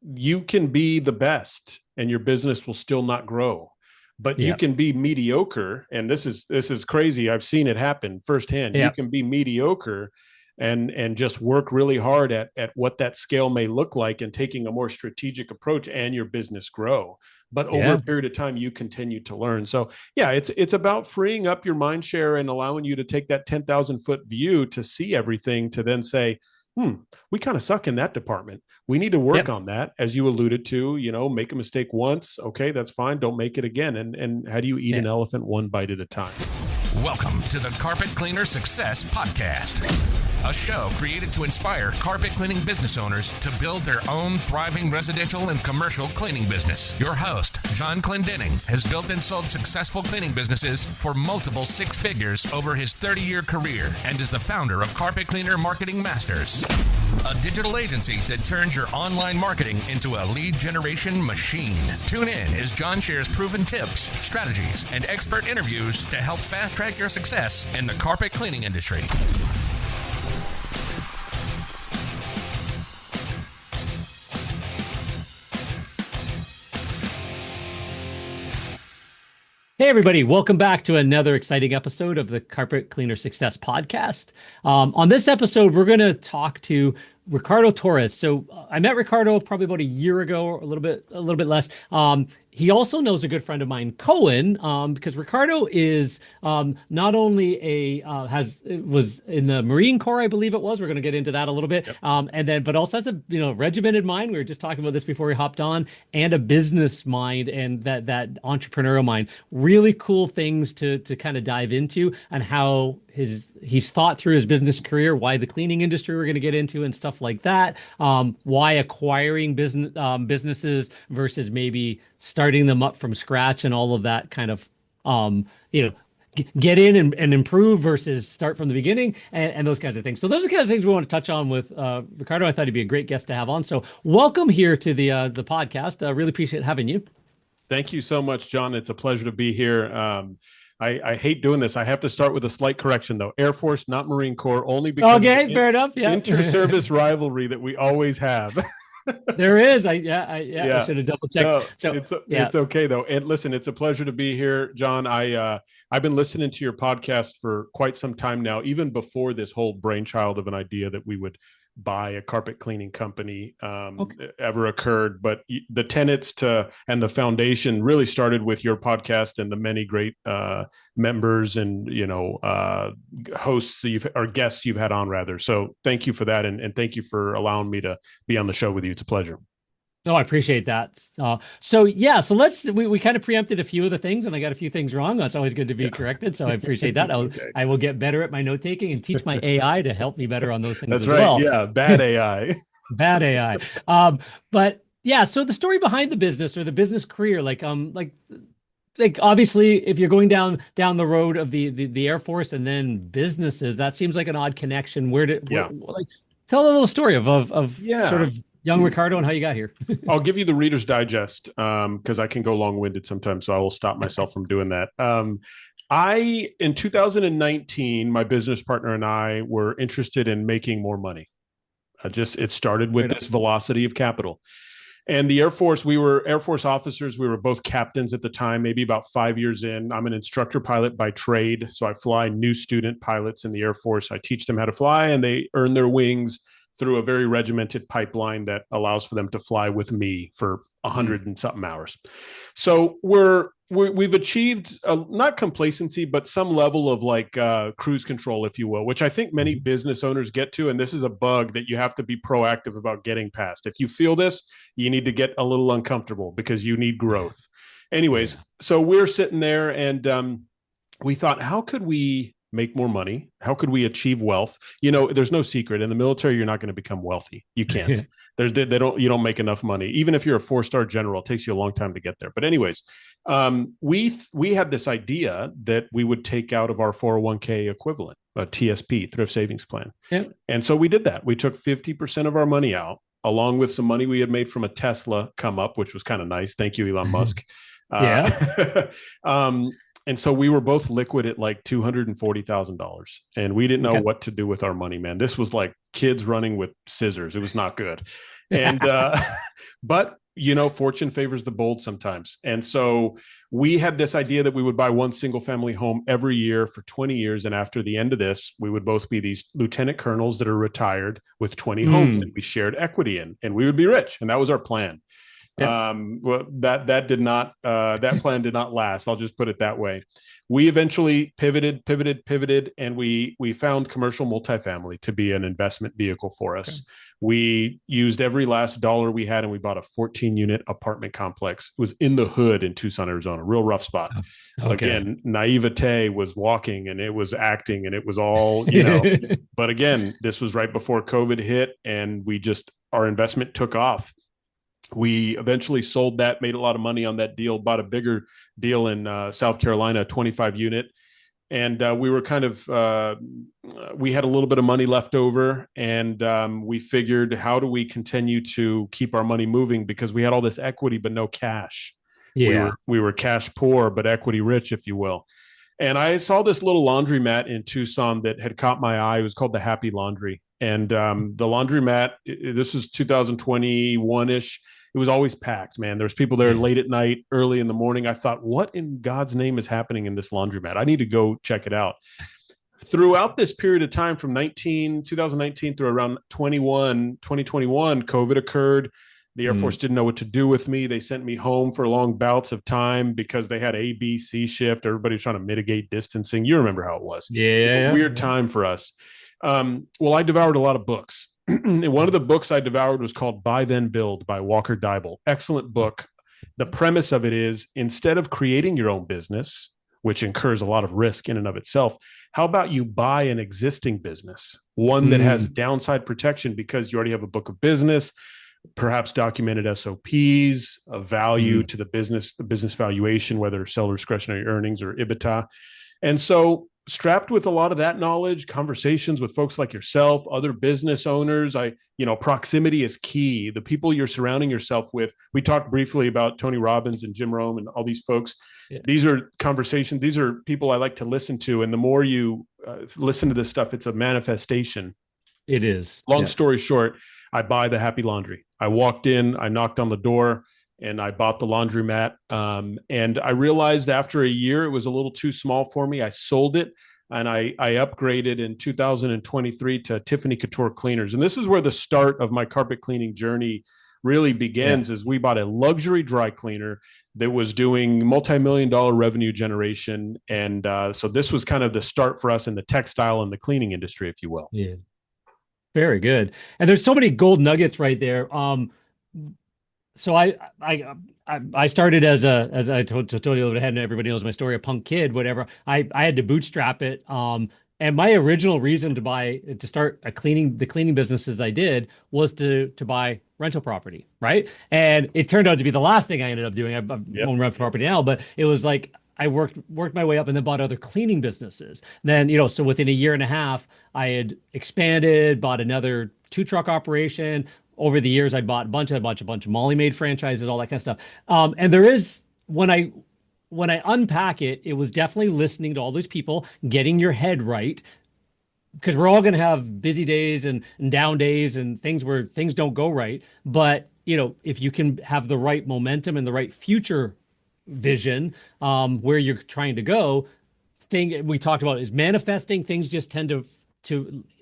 you can be the best and your business will still not grow. But you Yeah. can be mediocre, and this is crazy. I've seen it happen firsthand. You Yeah. can be mediocre and just work really hard at what that scale may look like and taking a more strategic approach, and your business grow. But over a Yeah. period of time, you continue to learn. So yeah, it's about freeing up your mind share and allowing you to take that 10,000 foot view to see everything, to then say, we kind of suck in that department. We need to work Yep. on that, as you alluded to. Make a mistake once, okay, that's fine. Don't make it again. And how do you eat Yeah. an elephant one bite at a time? Welcome to the Carpet Cleaner Success Podcast, a show created to inspire carpet cleaning business owners to build their own thriving residential and commercial cleaning business. Your host, John Clendenning, has built and sold successful cleaning businesses for multiple six figures over his 30-year career, and is the founder of Carpet Cleaner Marketing Masters, a digital agency that turns your online marketing into a lead generation machine. Tune in as John shares proven tips, strategies, and expert interviews to help fast-track your success in the carpet cleaning industry. Hey, everybody. Welcome back to another exciting episode of the Carpet Cleaner Success Podcast. On this episode, we're going to talk to Ricardo Torres. So I met Ricardo probably about a year ago, or a little bit less. He also knows a good friend of mine, Cohen, because Ricardo is not only was in the Marine Corps, I believe it was. We're going to get into that a little bit, Yep. but also has a regimented mind. We were just talking about this before we hopped on, and a business mind, and that entrepreneurial mind. Really cool things to kind of dive into, and how he's thought through his business career, why the cleaning industry we're going to get into, and stuff like that. Why acquiring businesses versus maybe starting them up from scratch, and all of that kind of get in and improve versus start from the beginning, and those kinds of things. So those are the kind of things we want to touch on with Ricardo. I thought he'd be a great guest to have on. So welcome here to the podcast. Really appreciate having you. Thank you so much, John. It's a pleasure to be here. I hate doing this. I have to start with a slight correction, though. Air Force, not Marine Corps, only because of Okay, the fair enough. Yeah. inter-service rivalry that we always have. There is. I Yeah. should have double No, checked. So yeah. it's okay though. And listen, it's a pleasure to be here, John. I've been listening to your podcast for quite some time now, even before this whole brainchild of an idea that we would buy a carpet cleaning company Okay. ever occurred. But the tenets and the foundation really started with your podcast and the many great members and hosts or guests you've had on, rather. So thank you for that, and thank you for allowing me to be on the show with you. It's a pleasure. Oh, I appreciate that. So we kind of preempted a few of the things, and I got a few things wrong. That's always good to be corrected. So I appreciate that. Okay. I will get better at my note taking and teach my AI to help me better on those things That's as right. well. Yeah, bad AI. Bad AI. But yeah, so the story behind the business, or the business career, like obviously, if you're going down the road of the Air Force and then businesses, that seems like an odd connection. Tell a little story of Yeah. sort of young Ricardo and how you got here. I'll give you the Reader's Digest because I can go long-winded sometimes, so I will stop myself from doing that. In 2019, my business partner and I were interested in making more money. It started with this velocity of capital. And the Air Force, we were Air Force officers. We were both captains at the time, maybe about 5 years in. I'm an instructor pilot by trade. So I fly new student pilots in the Air Force. I teach them how to fly, and they earn their wings through a very regimented pipeline that allows for them to fly with me for 100 and something hours. So we've achieved not complacency, but some level of cruise control, if you will, which I think many business owners get to. And this is a bug that you have to be proactive about getting past. If you feel this, you need to get a little uncomfortable because you need growth. Anyways, so we're sitting there, and we thought, how could we make more money? How could we achieve wealth? There's no secret in the military. You're not going to become wealthy. You can't. You don't make enough money. Even if you're a 4-star general, it takes you a long time to get there. But anyways, we had this idea that we would take out of our 401k equivalent, a TSP, thrift savings plan. Yeah. And so we did that. We took 50% of our money out, along with some money we had made from a Tesla come up, which was kind of nice. Thank you, Elon Musk. Yeah. And so we were both liquid at like $240,000, and we didn't know what to do with our money, man. This was like kids running with scissors. It was not good. And but fortune favors the bold sometimes. And so we had this idea that we would buy one single family home every year for 20 years. And after the end of this, we would both be these lieutenant colonels that are retired with 20 homes that we shared equity in, and we would be rich. And that was our plan. Yep. Well, that did not that plan did not last. I'll just put it that way. We eventually pivoted, and we found commercial multifamily to be an investment vehicle for us. Okay. We used every last dollar we had, and we bought a 14-unit apartment complex. It was in the hood in Tucson, Arizona, real rough spot. Okay. Again, naivete was walking, and it was acting, and it was all, But again, this was right before COVID hit, and our investment took off. We eventually sold that, made a lot of money on that deal, bought a bigger deal in South Carolina, a 25 unit. And we were we had a little bit of money left over, and we figured, how do we continue to keep our money moving? Because we had all this equity, but no cash. Yeah. We were cash poor, but equity rich, if you will. And I saw this little laundromat in Tucson that had caught my eye. It was called the Happy Laundry. And the laundromat, this was 2021-ish. It was always packed, man. There was people there late at night, early in the morning. I thought, what in God's name is happening in this laundromat? I need to go check it out. Throughout this period of time from 2019 through around 2021, COVID occurred. The Air Force didn't know what to do with me. They sent me home for long bouts of time because they had A, B, C shift. Everybody was trying to mitigate distancing. You remember how it was. Yeah. Weird time for us. Well, I devoured a lot of books. One of the books I devoured was called Buy Then Build by Walker Dybel. Excellent book. The premise of it is, instead of creating your own business, which incurs a lot of risk in and of itself, how about you buy an existing business, one that has downside protection because you already have a book of business, perhaps documented SOPs, a value to the business valuation, whether seller discretionary earnings or EBITDA. And so, strapped with a lot of that knowledge, conversations with folks like yourself, other business owners, proximity is key. The people you're surrounding yourself with. We talked briefly about Tony Robbins and Jim Rohn and all these folks. Yeah. These are conversations. These are people I like to listen to. And the more you listen to this stuff, it's a manifestation. It is. Long story short, I buy the Happy Laundry. I walked in, I knocked on the door, and I bought the laundromat. And I realized after a year, it was a little too small for me. I sold it, and I upgraded in 2023 to Tiffany Couture cleaners. And this is where the start of my carpet cleaning journey really begins, is we bought a luxury dry cleaner that was doing multi-million-dollar revenue generation. And so this was kind of the start for us in the textile and the cleaning industry, if you will. Yeah. Very good. And there's so many gold nuggets right there. So I started as I told you ahead, and everybody knows my story, a punk kid, whatever. I had to bootstrap it. And my original reason to start the cleaning businesses I did was to buy rental property, right? And it turned out to be the last thing I ended up doing. I own rental property now, but it was like I worked my way up and then bought other cleaning businesses. Then, so within a year and a half, I had expanded, bought another 2-truck operation. Over the years, I'd bought a bunch of Molly Maid franchises, all that kind of stuff. And there is, when I unpack it, it was definitely listening to all those people, getting your head right, because we're all going to have busy days and down days and things where things don't go right. But, if you can have the right momentum and the right future vision where you're trying to go, thing we talked about is manifesting. Things just tend to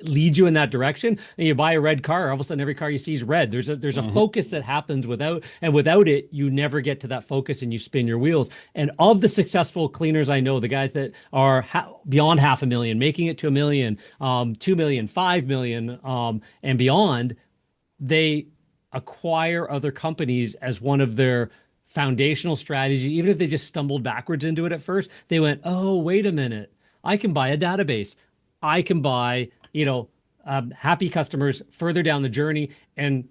lead you in that direction. And you buy a red car, all of a sudden every car you see is red. There's a focus that happens without it, you never get to that focus and you spin your wheels. And of the successful cleaners I know, the guys that are beyond $500,000, making it to $1 million, 2 million, 5 million, and beyond, they acquire other companies as one of their foundational strategies. Even if they just stumbled backwards into it at first, they went, oh, wait a minute, I can buy a database. I can buy, happy customers further down the journey. And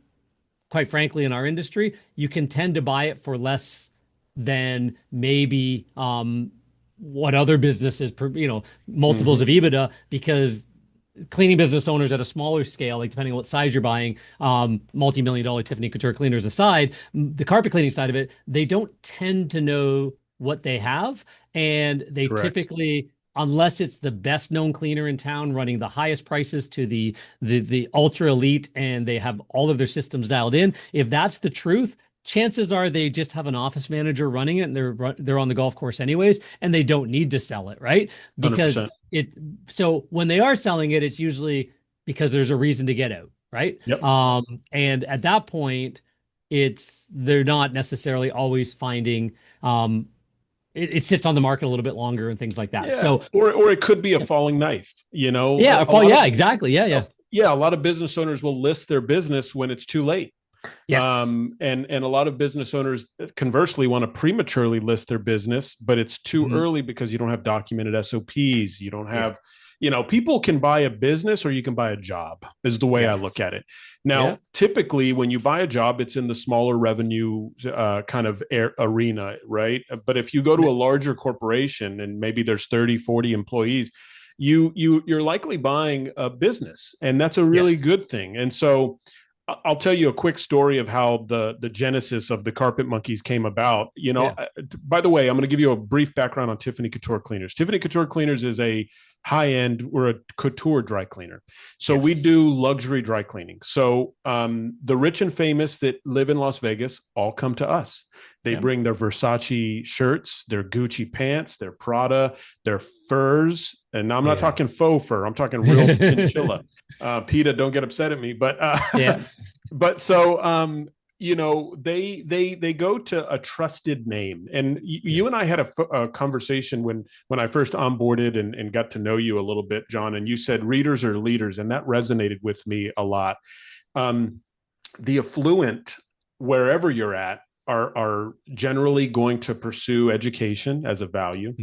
quite frankly, in our industry, you can tend to buy it for less than maybe what other businesses, multiples of EBITDA, because cleaning business owners at a smaller scale, like depending on what size you're buying, multi-million-dollar Tiffany Couture cleaners aside, the carpet cleaning side of it, they don't tend to know what they have. And they typically unless it's the best known cleaner in town running the highest prices to the ultra elite and they have all of their systems dialed in. If that's the truth, chances are they just have an office manager running it and they're on the golf course anyways, and they don't need to sell it, right? Because 100%. so when they are selling it, it's usually because there's a reason to get out, right? Yep. And at that point, they're not necessarily always finding it sits on the market a little bit longer and things like that. Yeah. So Or it could be a falling knife, yeah, a exactly. Yeah. yeah, a lot of business owners will list their business when it's too late. Yes. And a lot of business owners conversely want to prematurely list their business, but it's too early because you don't have documented SOPs. You don't have, people can buy a business or you can buy a job is the way I look at it. Now, typically when you buy a job, it's in the smaller revenue kind of arena, right? But if you go to a larger corporation and maybe there's 30, 40 employees, you're likely buying a business, and that's a really good thing. And so I'll tell you a quick story of how the genesis of the Carpet Monkeys came about. By the way, I'm going to give you a brief background on Tiffany Couture Cleaners. Tiffany Couture Cleaners is a high-end, we're a couture dry cleaner. So we do luxury dry cleaning. So the rich and famous that live in Las Vegas all come to us. They bring their Versace shirts, their Gucci pants, their Prada, their furs. And now I'm not talking faux fur. I'm talking real chinchilla. PETA, don't get upset at me. But but so they go to a trusted name. And you and I had a conversation when I first onboarded and got to know you a little bit, John, and you said readers are leaders, and that resonated with me a lot. The affluent, wherever you're at, are generally going to pursue education as a value.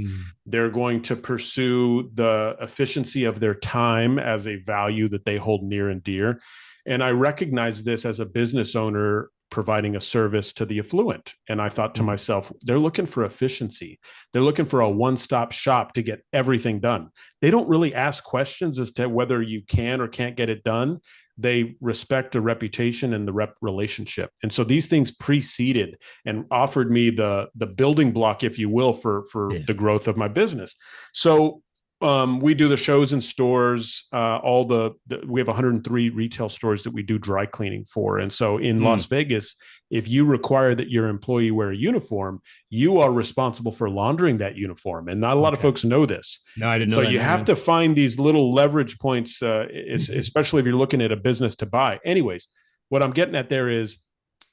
They're going to pursue the efficiency of their time as a value that they hold near and dear. And I recognize this as a business owner providing a service to the affluent. And I thought to myself, they're looking for efficiency. They're looking for a one-stop shop to get everything done. They don't really ask questions as to whether you can or can't get it done. They respect the reputation and the rep relationship. And so these things preceded and offered me the building block, if you will, for the growth of my business. So we do the shows in stores, we have 103 retail stores that we do dry cleaning for. And so in Las Vegas, if you require that your employee wear a uniform, you are responsible for laundering that uniform. And not a lot of folks know this. No, I didn't know so that. You have to find these little leverage points, especially if you're looking at a business to buy. Anyways, what I'm getting at there is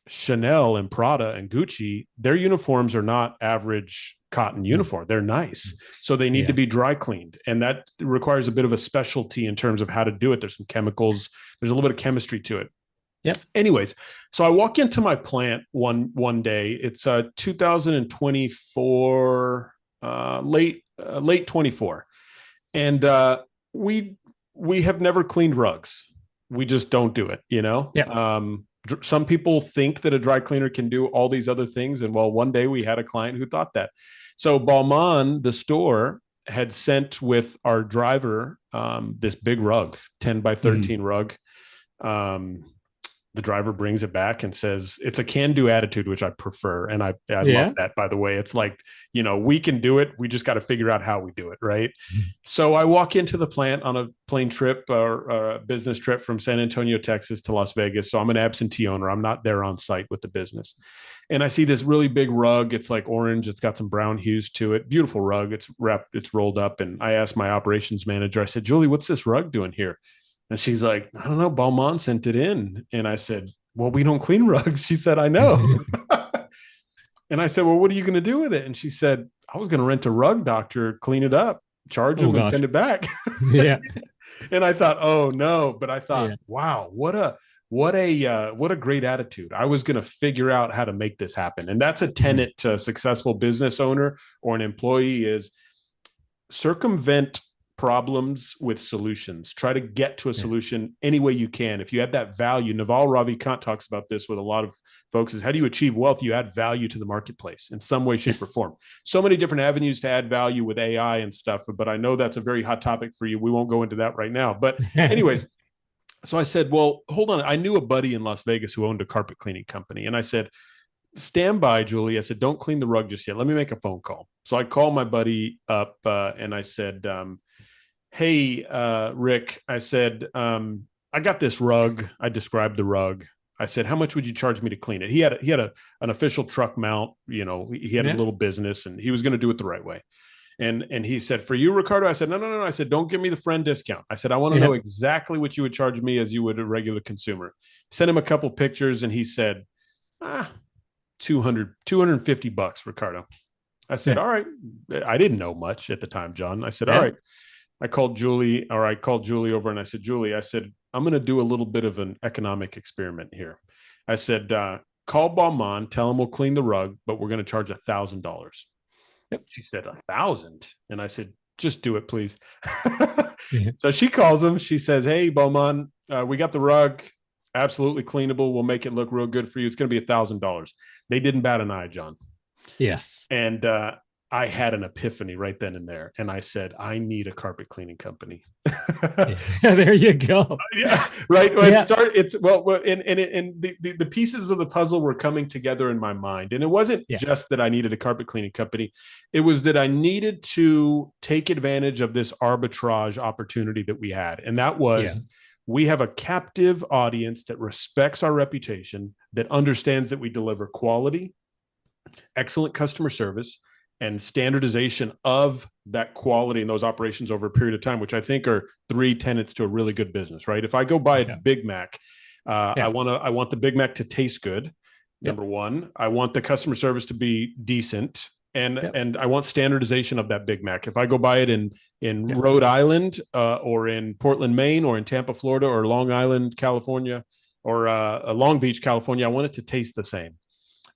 Chanel and Prada and Gucci, their uniforms are not average cotton uniform. They're nice. So they need to be dry cleaned. And that requires a bit of a specialty in terms of how to do it. There's some chemicals, there's a little bit of chemistry to it. Yep. Anyways, so I walk into my plant one day. It's 2024, late 24. And we have never cleaned rugs. We just don't do it, some people think that a dry cleaner can do all these other things. And one day we had a client who thought that. So Balmain, the store, had sent with our driver this big rug, 10 by 13 rug. The driver brings it back and says, it's a can-do attitude, which I prefer. And I love that, by the way. It's like, we can do it. We just got to figure out how we do it, right? So I walk into the plant on a plane trip or a business trip from San Antonio, Texas to Las Vegas. So I'm an absentee owner. I'm not there on site with the business. And I see this really big rug. It's like orange. It's got some brown hues to it. Beautiful rug. It's wrapped, it's rolled up. And I asked my operations manager, I said, Julie, what's this rug doing here? And she's like, I don't know, Balmain sent it in. And I said, well, we don't clean rugs. She said, I know. And I said, well, what are you going to do with it? And she said, I was going to rent a rug doctor, clean it up, charge him and send it back. And I thought, oh no. But I thought, wow, what a great attitude. I was going to figure out how to make this happen. And that's a tenet to a successful business owner or an employee is circumvent problems with solutions. Try to get to a solution any way you can. If you add that value, Naval Ravikant talks about this with a lot of folks, is how do you achieve wealth? You add value to the marketplace in some way, shape, or form. So many different avenues to add value with AI and stuff, but I know that's a very hot topic for you. We won't go into that right now. But anyways, so I said, well, hold on. I knew a buddy in Las Vegas who owned a carpet cleaning company. And I said, stand by, Julie. I said, don't clean the rug just yet. Let me make a phone call. So I called my buddy up and I said, hey, Rick, I said, I got this rug. I described the rug. I said, how much would you charge me to clean it? He had an official truck mount. He had a Yeah. little business and he was going to do it the right way. And he said, for you, Ricardo, I said, no, no, no. I said, don't give me the friend discount. I said, I want to Yeah. know exactly what you would charge me as you would a regular consumer. Sent him a couple pictures and he said, 250 bucks, Ricardo. I said, Yeah. all right. I didn't know much at the time, John. I said, all Yeah. right. I called Julie over and I said, Julie, I said, I'm going to do a little bit of an economic experiment here. I said, call Balmain, tell him we'll clean the rug, but we're going to charge $1,000. Yep. She said, 1,000. And I said, just do it, please. Yeah. So she calls him. She says, hey, Balmain, we got the rug. Absolutely cleanable. We'll make it look real good for you. It's going to be $1,000. They didn't bat an eye, John. Yes. And I had an epiphany right then and there. And I said, I need a carpet cleaning company. Yeah. There you go. Yeah, right. Well, Yeah. the pieces of the puzzle were coming together in my mind. And it wasn't Yeah. just that I needed a carpet cleaning company. It was that I needed to take advantage of this arbitrage opportunity that we had. And that was, Yeah. we have a captive audience that respects our reputation, that understands that we deliver quality, excellent customer service, and standardization of that quality and those operations over a period of time, which I think are three tenets to a really good business, right? If I go buy a Big Mac, I want the Big Mac to taste good. Yep. Number one, I want the customer service to be decent, and Yep. and I want standardization of that Big Mac. If I go buy it in Yep. Rhode Island or in Portland, Maine, or in Tampa, Florida, or Long Island, California, or Long Beach, California, I want it to taste the same.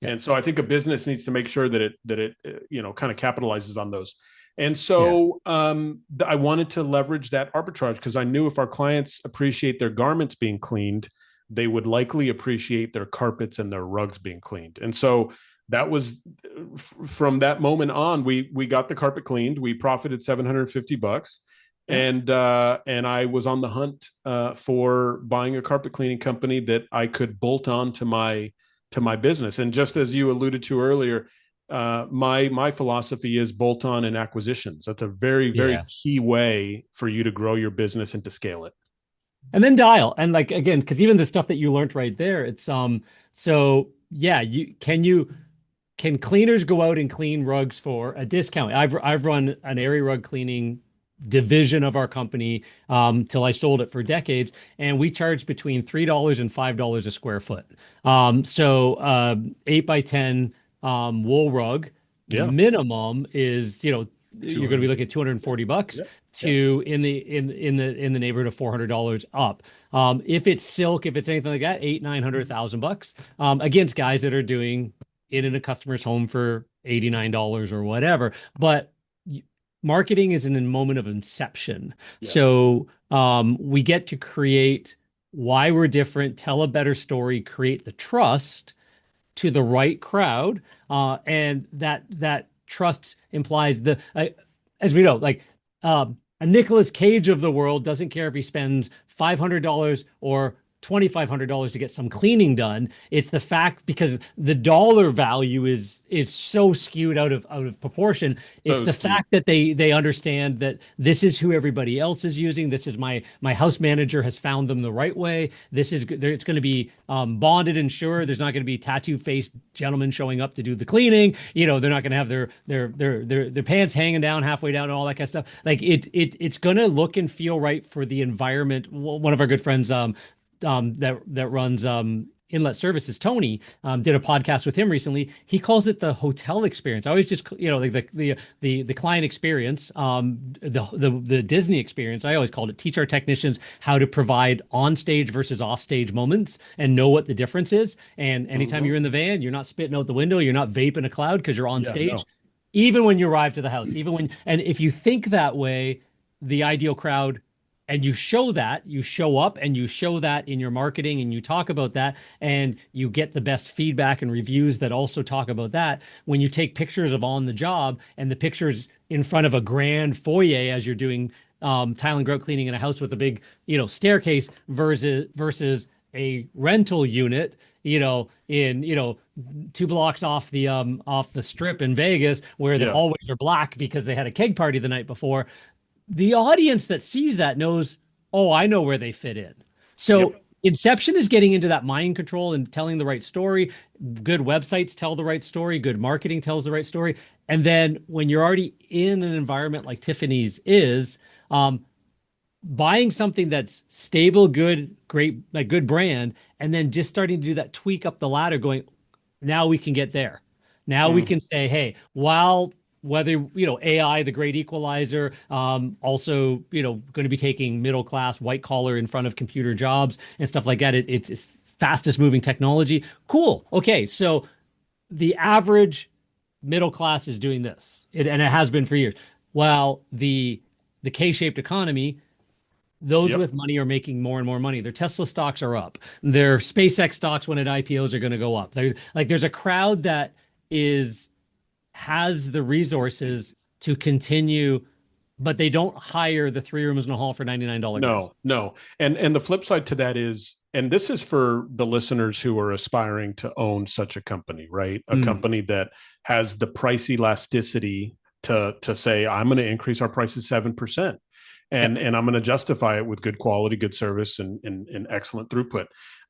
Yeah. And so I think a business needs to make sure that it kind of capitalizes on those. And so I wanted to leverage that arbitrage because I knew if our clients appreciate their garments being cleaned, they would likely appreciate their carpets and their rugs being cleaned. And so that was from that moment on, we got the carpet cleaned. We profited $750. And I was on the hunt for buying a carpet cleaning company that I could bolt on to my business. And just as you alluded to earlier, my philosophy is bolt on and acquisitions. That's a very, very key way for you to grow your business and to scale it. And then dial. And like, again, because even the stuff that you learned right there, it's so yeah, can cleaners go out and clean rugs for a discount? I've run an area rug cleaning division of our company till I sold it for decades, and we charged between $3 and $5 a square foot. So 8x10 wool rug, the minimum is you're going to be looking at $240 to in the neighborhood of $400 up. If it's silk, if it's anything like that, $800,000-$900,000 against guys that are doing it in a customer's home for $89 or whatever. But marketing is in a moment of inception. Yes. So we get to create why we're different, tell a better story, create the trust to the right crowd. And that trust implies as we know, like a Nicolas Cage of the world doesn't care if he spends $500 or $2,500 to get some cleaning done. It's the fact, because the dollar value is so skewed out of proportion. It's the fact that they understand that this is who everybody else is using. This is my house manager has found them the right way. It's going to be bonded, insured. There's not going to be tattoo faced gentlemen showing up to do the cleaning. They're not going to have their pants hanging down halfway down and all that kind of stuff. Like it's going to look and feel right for the environment. One of our good friends, that runs Inlet Services, Tony, did a podcast with him recently. He calls it the hotel experience. I always just like the client experience, the Disney experience. I always called it teach our technicians how to provide on stage versus off stage moments and know what the difference is. And anytime you're in the van, you're not spitting out the window, you're not vaping a cloud because you're on stage. No. Even when you arrive to the house, and if you think that way, the ideal crowd. And you show up and you show that in your marketing and you talk about that and you get the best feedback and reviews that also talk about that. When you take pictures of on the job and the pictures in front of a grand foyer as you're doing tile and grout cleaning in a house with a big, staircase versus a rental unit, in, two blocks off the strip in Vegas where the Yeah. hallways are black because they had a keg party the night before. The audience that sees that knows, oh, I know where they fit in. So Yep. Inception is getting into that mind control and telling the right story. Good websites tell the right story. Good marketing tells the right story. And then when you're already in an environment like Tiffany's is, buying something that's stable, good, great, like good brand, and then just starting to do that tweak up the ladder, going, now we can get there. Now we Mm. can say, hey, while whether AI, the great equalizer, also going to be taking middle class white collar in front of computer jobs and stuff like that. It's fastest moving technology. Cool. Okay, so the average middle class is doing this, and it has been for years. While the K-shaped economy, those Yep. with money are making more and more money. Their Tesla stocks are up. Their SpaceX stocks when it IPOs are going to go up. There's a crowd that is has the resources to continue, but they don't hire the three rooms in a hall for $99 guys. No, no. And the flip side to that is, and this is for the listeners who are aspiring to own such a company, right? A Mm, company that has the price elasticity to say, I'm going to increase our prices 7%. yep. And I'm going to justify it with good quality, good service, and excellent throughput.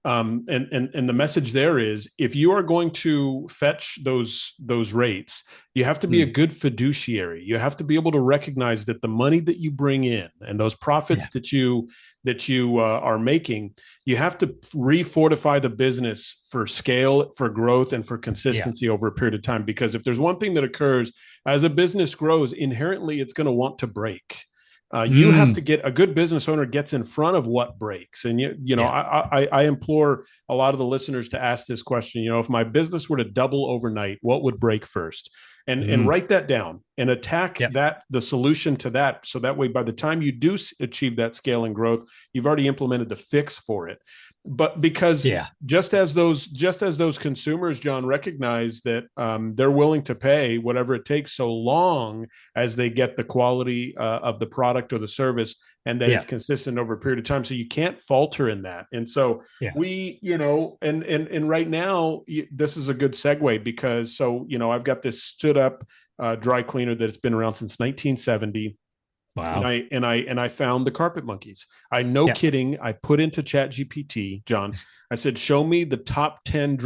And the message there is, if you are going to fetch those rates, you have to be a Mm, good fiduciary. You have to be able to recognize that the money that you bring in and those profits yeah. that you are making, you have to refortify the business for scale, for growth, and for Yeah. consistency over a period of time. Because if there's one thing that occurs as a business grows, inherently it's going to want to break. You have Mm, to get a good business owner gets in front of what breaks, and you know yeah. I implore a lot of the listeners to ask this question. You know, if my business were to double overnight, what would break first? And Mm, write that down and attack yep. that the solution to that. So that way, by the time you do achieve that scale and growth, you've already implemented the fix for it. But because Yeah. just as those consumers, John, recognize that they're willing to pay whatever it takes, so long as they get the quality of the product or the service, and that Yeah. it's consistent over a period of time. So you can't falter in that. And so Yeah. and right now, this is a good segue because I've got this stood up dry cleaner that's been around since 1970. And Wow. I found the carpet monkeys. I no Yep. kidding. I put into Chat GPT, John. I said, show me the top 10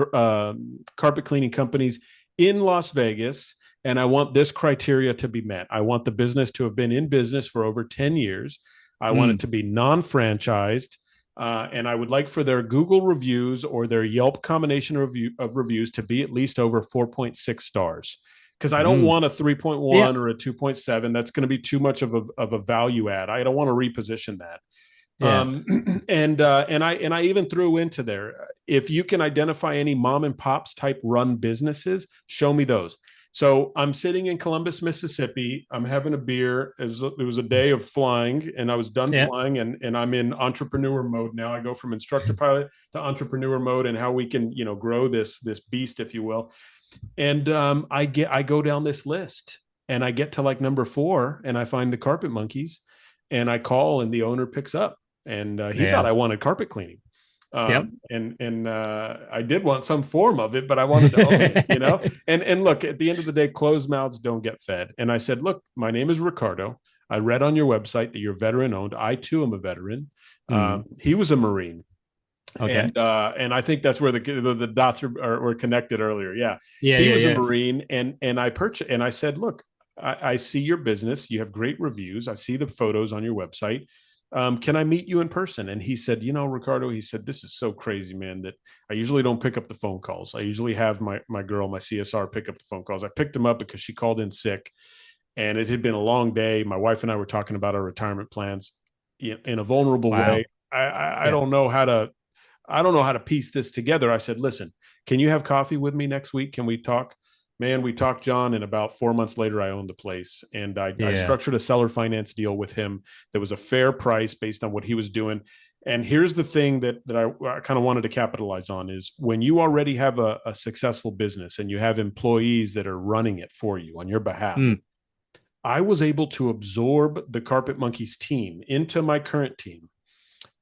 carpet cleaning companies in Las Vegas, and I want this criteria to be met. I want the business to have been in business for over 10 years. I want it Mm, to be non-franchised. And I would like for their Google reviews or their Yelp combination of reviews to be at least over 4.6 stars, because I don't mm. want a Yeah. 3.1 or a 2.7. That's going to be too much of a value add. I don't want to reposition that. Yeah. And I even threw into there, if you can identify any mom and pops type run businesses, show me those. So I'm sitting in Columbus, Mississippi. I'm having a beer. It was a day of flying, and I was done Yeah. flying, and I'm in entrepreneur mode now. I go from instructor pilot to entrepreneur mode, and how we can grow this beast, if you will. And I go down this list, and I get to like number 4, and I find the carpet monkeys, and I call, and the owner picks up, and he thought Yeah. I wanted carpet cleaning. Yep. And I did want some form of it, but I wanted to own it. And look, at the end of the day, closed mouths don't get fed. And I said, look, my name is Ricardo. I read on your website that you're veteran owned. I too am a veteran. Mm, He was a Marine, okay. and I think that's where the dots were connected earlier. Yeah, Yeah. he Yeah. was a Yeah. Marine, and I purchased, and I said, look, I see your business. You have great reviews. I see the photos on your website. Can I meet you in person? And he said, Ricardo, he said, this is so crazy, man, that I usually don't pick up the phone calls. I usually have my girl, my CSR, pick up the phone calls. I picked him up because she called in sick, and it had been a long day. My wife and I were talking about our retirement plans in a vulnerable way. Wow. I Yeah. don't know how to piece this together. I said, listen, can you have coffee with me next week? Can we talk? Man, we talked, John, and about 4 months later, I owned the place. And I Yeah. structured a seller finance deal with him that was a fair price based on what he was doing. And here's the thing that I kind of wanted to capitalize on is, when you already have a successful business and you have employees that are running it for you on your behalf, Mm, I was able to absorb the Carpet Monkeys team into my current team,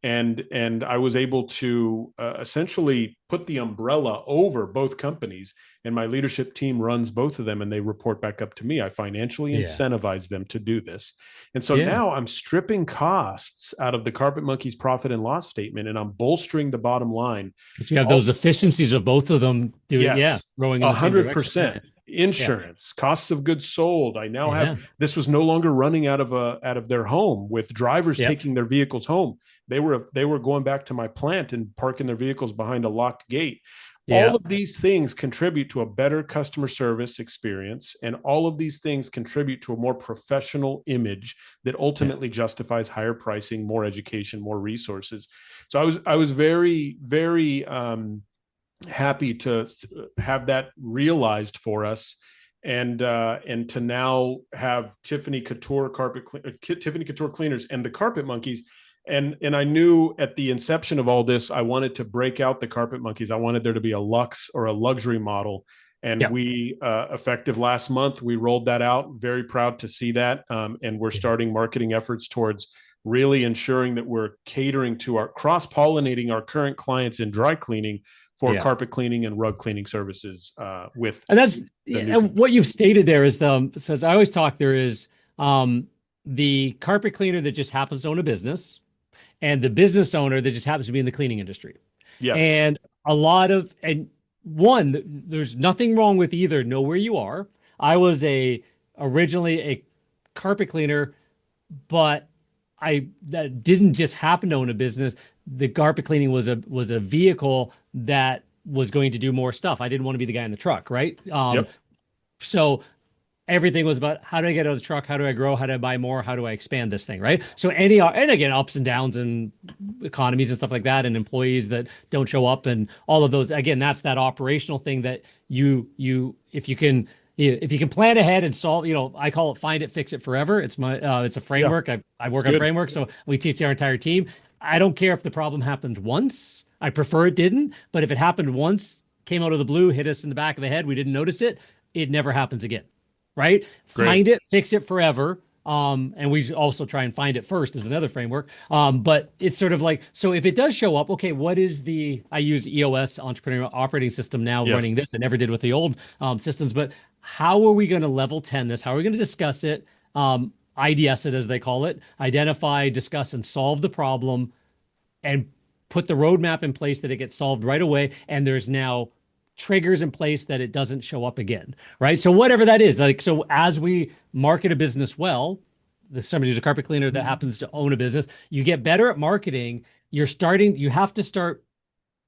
and I was able to essentially put the umbrella over both companies, and my leadership team runs both of them, and they report back up to me. I financially Yeah. incentivize them to do this, and so Yeah. now I'm stripping costs out of the Carpet Monkeys profit and loss statement, and I'm bolstering the bottom line. Because you have All those efficiencies of both of them doing, yeah, Yes, rowing in a the same hundred direction. Yeah. percent. Yeah. Insurance, costs of goods sold. I now have, Yeah. this was no longer running out of their home with drivers Yeah. taking their vehicles home. They were going back to my plant and parking their vehicles behind a locked gate. All Yeah. of these things contribute to a better customer service experience, and all of these things contribute to a more professional image that Yeah. ultimately justifies higher pricing, more education, more resources. So I was very, very happy to have that realized for us, and to now have Tiffany Couture cleaners and the Carpet Monkeys. And I knew at the inception of all this, I wanted to break out the Carpet Monkeys. I wanted there to be a luxe or a luxury model. And Yeah. we, effective last month, we rolled that out. Very proud to see that. And we're starting marketing efforts towards really ensuring that we're catering to our cross-pollinating our current clients in dry cleaning for Yeah. carpet cleaning and rug cleaning services, with And that's, the yeah, new. and what you've stated there is says I always talk, there is um the carpet cleaner that just happens to own a business, and the business owner that just happens to be in the cleaning industry. Yes. And a lot of, and one, there's nothing wrong with either. Know where you are. I was originally a carpet cleaner, but I that didn't just happen to own a business. The carpet cleaning was a vehicle that was going to do more stuff. I didn't want to be the guy in the truck, right? Yep. So everything was about how do I get out of the truck? How do I grow? How do I buy more? How do I expand this thing, right? So and again, ups and downs and economies and stuff like that, and employees that don't show up and all of those. Again, that's that operational thing that if you can, if you can plan ahead and solve, I call it find it, fix it forever. It's a Yeah. framework. I It's work on good. frameworks, so we teach our entire team. I don't care if the problem happened once. I prefer it didn't, but if it happened once, came out of the blue, hit us in the back of the head, we didn't notice it, it never happens again. Right? Great. Find it, fix it forever. And we also try and find it first as another framework. But it's sort of like, so if it does show up, okay, what is I use EOS Entrepreneurial Operating System now Yes. running this. I never did with the old systems, but how are we going to level 10 this? How are we going to discuss it? IDS it, as they call it, identify, discuss, and solve the problem, and put the roadmap in place that it gets solved right away. And there's now triggers in place that it doesn't show up again, right? So whatever that is, like, so as we market a business well, if somebody who's a carpet cleaner that happens to own a business, you get better at marketing. You have to start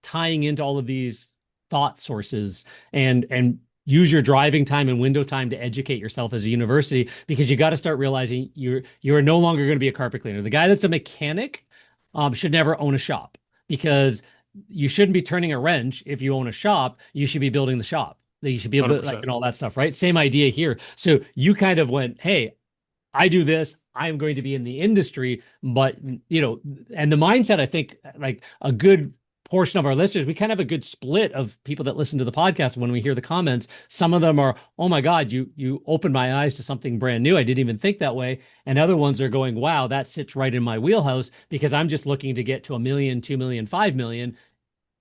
tying into all of these thought sources and use your driving time and window time to educate yourself as a university, because you got to start realizing you're no longer going to be a carpet cleaner. The guy that's a mechanic should never own a shop, because you shouldn't be turning a wrench. If you own a shop, you should be building the shop. You should be able to, like, 100%. and all that stuff, right? Same idea here. So you kind of went, hey, I do this. I'm going to be in the industry, but and the mindset, I think, like a good portion of our listeners, we kind of have a good split of people that listen to the podcast. When we hear the comments, some of them are, oh my God, you opened my eyes to something brand new. I didn't even think that way. And other ones are going, wow, that sits right in my wheelhouse, because I'm just looking to get to 1 million, 2 million, 5 million.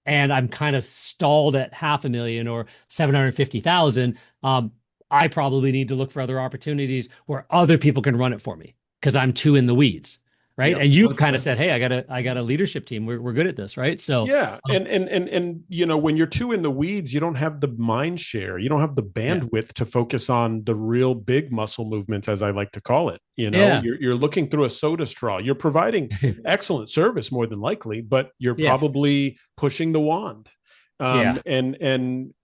And I'm kind of stalled at 500,000 or 750,000. I probably need to look for other opportunities where other people can run it for me, because I'm too in the weeds, right? Yep. And you've kind of 100%. said, hey, I got a leadership team. We're good at this, right? So Yeah, and when you're too in the weeds, you don't have the mind share. You don't have the yeah, bandwidth to focus on the real big muscle movements, as I like to call it. yeah, You're looking through a soda straw. You're providing excellent service more than likely, but you're yeah, probably pushing the wand. yeah, And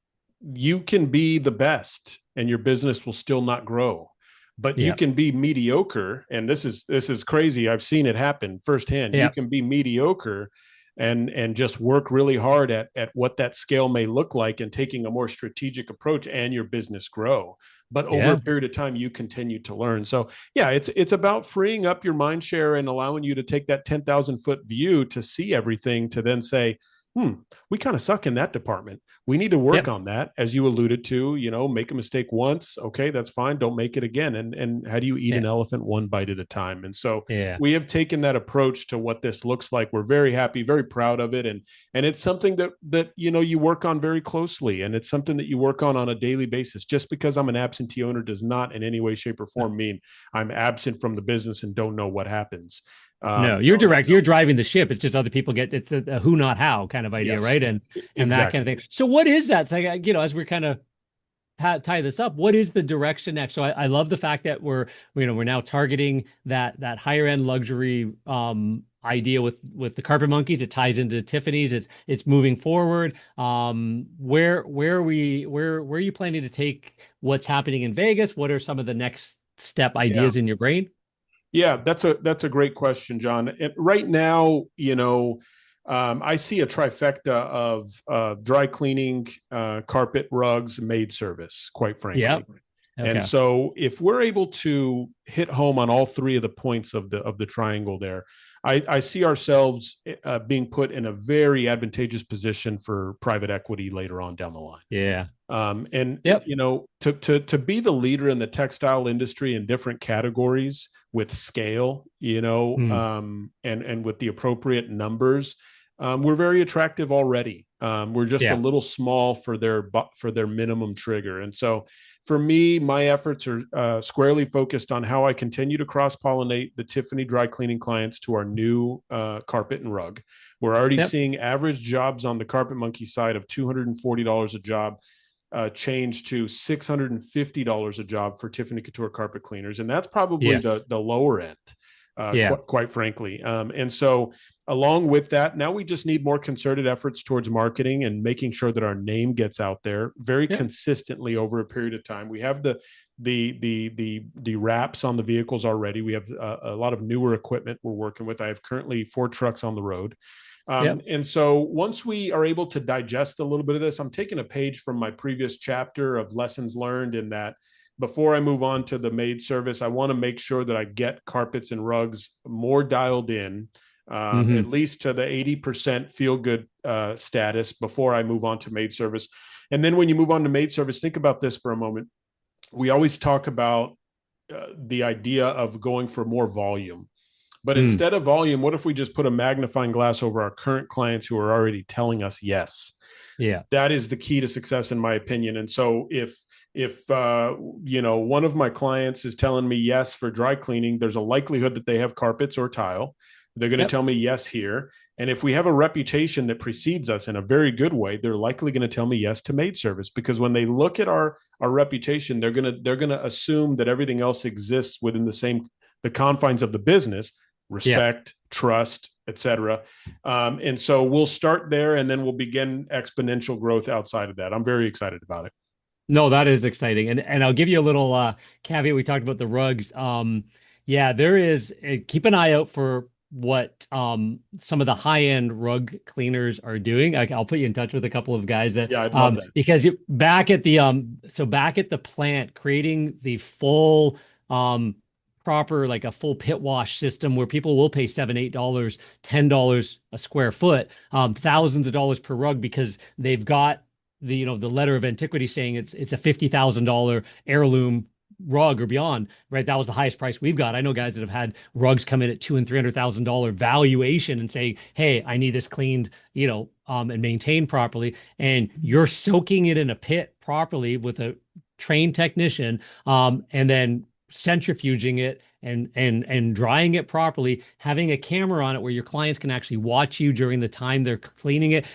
you can be the best, and your business will still not grow. But you yeah, can be mediocre, and this is crazy. I've seen it happen firsthand. You yeah, can be mediocre and just work really hard at what that scale may look like, and taking a more strategic approach, and your business grow. But over a yeah, period of time, you continue to learn. So yeah, it's about freeing up your mind share and allowing you to take that 10,000 foot view to see everything, to then say, we kind of suck in that department. We need to work Yep. on that, as you alluded to. Make a mistake once, okay, that's fine. Don't make it again. And how do you eat Yeah. an elephant one bite at a time? And so Yeah. we have taken that approach to what this looks like. We're very happy, very proud of it, and it's something that you work on very closely, and it's something that you work on a daily basis. Just because I'm an absentee owner does not in any way, shape, or No. form mean I'm absent from the business and don't know what happens. No, you're No, direct. You're driving the ship. It's just other people get it's a who not how kind of idea, yes, right? And that kind of exactly. thing. So what is that? It's like, as we're kind of tie this up, what is the direction next? So I love the fact that we're now targeting that higher end luxury idea with the carpet monkeys. It ties into Tiffany's. It's moving forward. Where are you planning to take what's happening in Vegas? What are some of the next step Yeah. ideas in your brain? Yeah, that's a great question, John. Right now, I see a trifecta of dry cleaning, carpet, rugs, maid service, quite frankly. Yep. And Okay. so, if we're able to hit home on all three of the points of the triangle there, I see ourselves being put in a very advantageous position for private equity later on down the line. Yeah. And Yep. to be the leader in the textile industry in different categories with scale, Mm. and with the appropriate numbers, we're very attractive already. We're just a Yeah. little small for their minimum trigger, and so for me, my efforts are squarely focused on how I continue to cross pollinate the Tiffany dry cleaning clients to our new carpet and rug. We're already Yep. seeing average jobs on the Carpet Monkey side of $240 a job change to $650 a job for Tiffany Couture carpet cleaners, and that's probably the Yes. the lower end, Yeah. quite frankly. And so, along with that, now we just need more concerted efforts towards marketing and making sure that our name gets out there very Yep. consistently over a period of time. We have the wraps on the vehicles already. We have a lot of newer equipment we're working with. I have currently 4 trucks on the road. Yep. And so once we are able to digest a little bit of this, I'm taking a page from my previous chapter of lessons learned in that before I move on to the maid service, I want to make sure that I get carpets and rugs more dialed in, at Hmm. least to the 80% feel good status before I move on to maid service. And then when you move on to maid service, think about this for a moment. We always talk about the idea of going for more volume. But Mm. instead of volume, what if we just put a magnifying glass over our current clients who are already telling us yes? Yeah. That is the key to success, in my opinion. And so, if one of my clients is telling me yes for dry cleaning, there's a likelihood that they have carpets or tile. They're going to Yep. tell me yes here. And if we have a reputation that precedes us in a very good way, they're likely going to tell me yes to maid service, because when they look at our reputation, they're going to assume that everything else exists within the confines of the business: Yeah. respect, trust, etc. And so we'll start there, and then we'll begin exponential growth outside of that. I'm very excited about it. No, that is exciting. And I'll give you a little caveat. We talked about the rugs. Yeah, there is keep an eye out for what some of the high-end rug cleaners are doing. I'll put you in touch with a couple of guys that Yeah, I'd love that. because back at the plant creating the full proper like a full pit wash system where people will pay $7, $8, $10 a square foot, thousands of dollars per rug because they've got the letter of antiquity saying it's a $50,000 heirloom rug or beyond, right? That was the highest price we've got. I know guys that have had rugs come in at $200,000 and $300,000 valuation and say, "Hey, I need this cleaned, and maintained properly." And you're soaking it in a pit properly with a trained technician, and then centrifuging it and drying it properly, having a camera on it where your clients can actually watch you during the time they're cleaning it.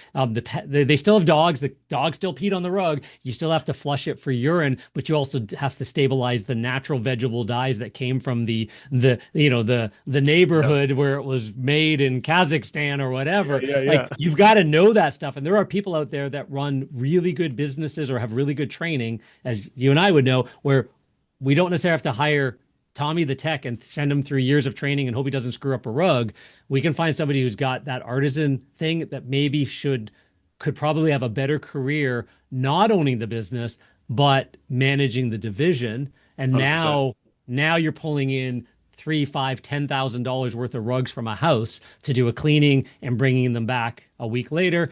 They still have dogs. The dog still peed on the rug. You still have to flush it for urine, but you also have to stabilize the natural vegetable dyes that came from the Yeah, neighborhood where it was made in Kazakhstan or yeah, whatever. yeah, Like yeah. you've got to know that stuff. And there are people out there that run really good businesses or have really good training, as you and I would know, where we don't necessarily have to hire Tommy the tech and send him through years of training and hope he doesn't screw up a rug. We can find somebody who's got that artisan thing that maybe could probably have a better career not owning the business but managing the division. And 100%. now you're pulling in three, five, $10,000 worth of rugs from a house to do a cleaning and bringing them back a week later.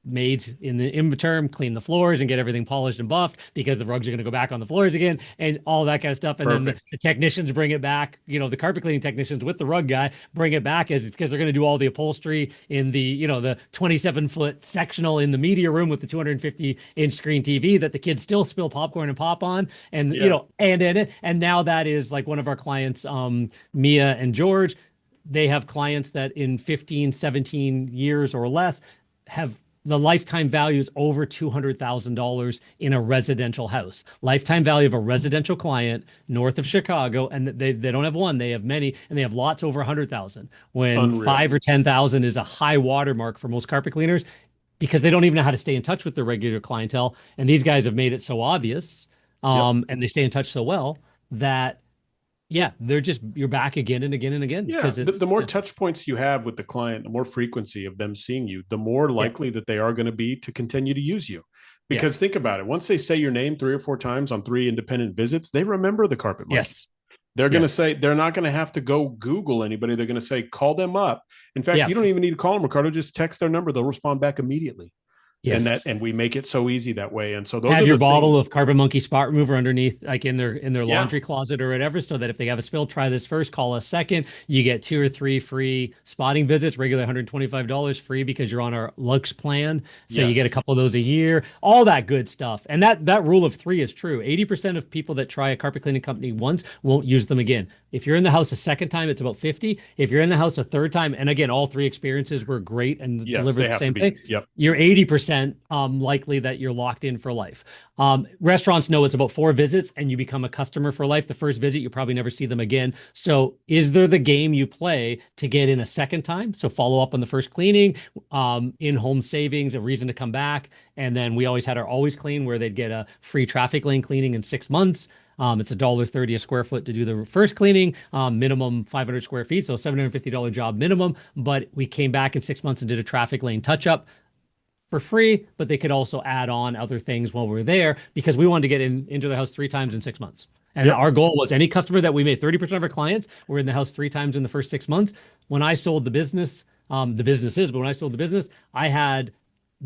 maids in the interim clean the floors and get everything polished and buffed because the rugs are going to go back on the floors again and all that kind of stuff. And then Perfect. the technicians bring it back, the carpet cleaning technicians with the rug guy bring it back as because they're going to do all the upholstery in the 27-foot sectional in the media room with the 250-inch screen TV that the kids still spill popcorn and pop on. And, Yeah. and now that is like one of our clients, Mia and George. They have clients that in 15, 17 years or less have the lifetime value is over $200,000 in a residential house. Lifetime value of a residential client north of Chicago, and they don't have one, they have many, and they have lots over 100,000. When Unreal. 5 or 10,000 is a high watermark for most carpet cleaners, because they don't even know how to stay in touch with their regular clientele, and these guys have made it so obvious, Yep. and they stay in touch so well that yeah, you're back again and again and again Yeah, because it the more yeah, touch points you have with the client, the more frequency of them seeing you, the more yeah, likely that they are going to be to continue to use you. yeah, Because think about it, once they say your name 3 or 4 times on 3 independent visits, they remember the carpet monkey. yes, They're going to yes, say they're not going to have to go Google anybody. They're going to say call them up. In fact, yeah, you don't even need to call them, Ricardo. Just text their number; they'll respond back immediately. yes. And we make it so easy that way. And so those are Have your the bottle things. of Carbon Monkey spot remover underneath, like in their Yeah. laundry closet or whatever, so that if they have a spill, try this first, call us second. You get 2 or 3 free spotting visits, regular $125 free because you're on our Lux plan. So you get a Yes. couple of those a year, all that good stuff. And that rule of three is true. 80% of people that try a carpet cleaning company once won't use them again. If you're in the house a second time, it's about 50. If you're in the house a third time, and again, all three experiences were great and Yes, delivered they the have to same be. thing, Yep. you're 80% likely that you're locked in for life. Restaurants know it's about 4 visits and you become a customer for life. The first visit, you probably never see them again. So is there the game you play to get in a second time? So follow up on the first cleaning, in-home savings, a reason to come back. And then we always had our Always Clean where they'd get a free traffic lane cleaning in 6 months. It's $1.30 a square foot to do the first cleaning, minimum 500 square feet, so $750 job minimum. But we came back in 6 months and did a traffic lane touch up for free, but they could also add on other things while we are there because we wanted to get into the house 3 times in 6 months. And Yep. our goal was any customer that we made 30% of our clients were in the house 3 times in the first 6 months. When I sold the business, the businesses, but when I sold the business, I had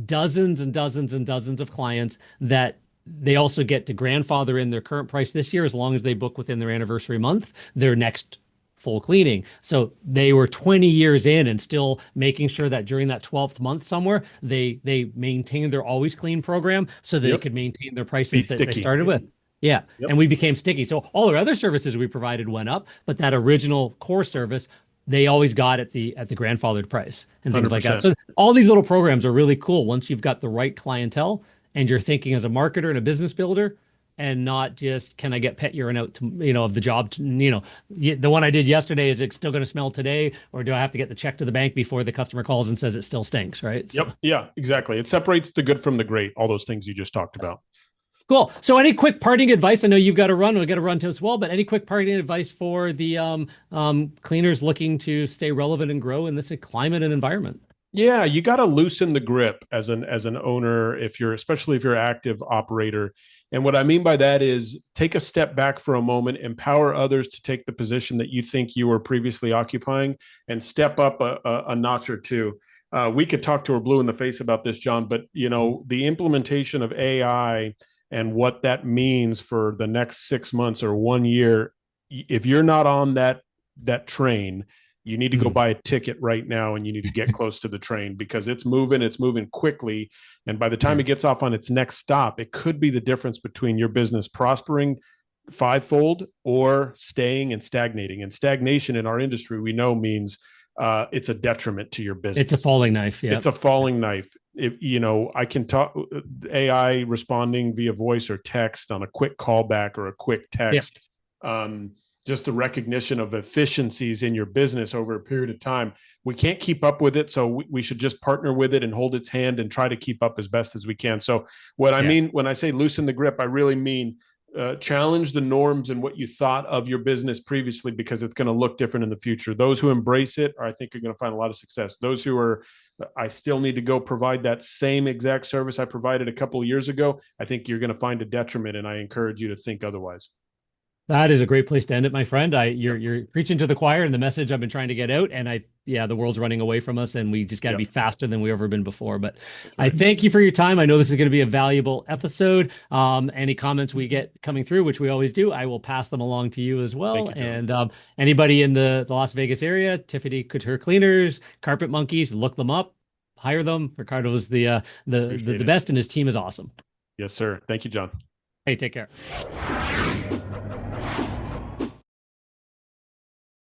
dozens and dozens and dozens of clients that they also get to grandfather in their current price this year as long as they book within their anniversary month, their next full cleaning. So they were 20 years in and still making sure that during that 12th month somewhere, they maintained their always clean program so they Yep. could maintain their Be prices that they sticky. started with. Yeah. Yep. And we became sticky. So all our other services we provided went up, but that original core service, they always got at the grandfathered price and things like that. 100%. So all these little programs are really cool once you've got the right clientele and you're thinking as a marketer and a business builder and not just can I get pet urine out to, of the job to, the one I did yesterday, is it still going to smell today or do I have to get the check to the bank before the customer calls and says it still stinks, right? So Yep. Yeah, exactly. It separates the good from the great, all those things you just talked about. cool. So any quick parting advice? I know you've got to run, we've got to run to as well, but any quick parting advice for the cleaners looking to stay relevant and grow in this climate and environment? Yeah, you got to loosen the grip as an owner if you're especially if you're an active operator. And what I mean by that is take a step back for a moment, empower others to take the position that you think you were previously occupying and step up a notch or two. We could talk to her blue in the face about this, John, but the implementation of AI and what that means for the next 6 months or 1 year, if you're not on that train, you need to go buy a ticket right now and you need to get close to the train because it's moving quickly. And by the time it gets off on its next stop, it could be the difference between your business prospering fivefold or staying and stagnating. And stagnation in our industry, we know means it's a detriment to your business. It's a falling knife. Yeah. It's a falling knife. If I can talk AI responding via voice or text on a quick callback or a quick text. Just the recognition of efficiencies in your business over a period of time. We can't keep up with it. So we should just partner with it and hold its hand and try to keep up as best as we can. So what I mean, when I say loosen the grip, I really mean challenge the norms and what you thought of your business previously, because it's going to look different in the future. Those who embrace it I think are going to find a lot of success. Those who are, I still need to go provide that same exact service I provided a couple of years ago, I think you're going to find a detriment, and I encourage you to think otherwise. That is a great place to end it, my friend. You're preaching to the choir and the message I've been trying to get out. And yeah, the world's running away from us, and we just got to Yep. be faster than we've ever been before. But I Right. thank you for your time. I know this is going to be a valuable episode. Any comments we get coming through, which we always do, I will pass them along to you as Thank well. you, John. And anybody in the Las Vegas area, Tiffany Couture Cleaners, Carpet Monkeys, look them up, hire them. Ricardo is the Appreciate it. best, and his team is awesome. Yes, sir. Thank you, John. Hey, take care.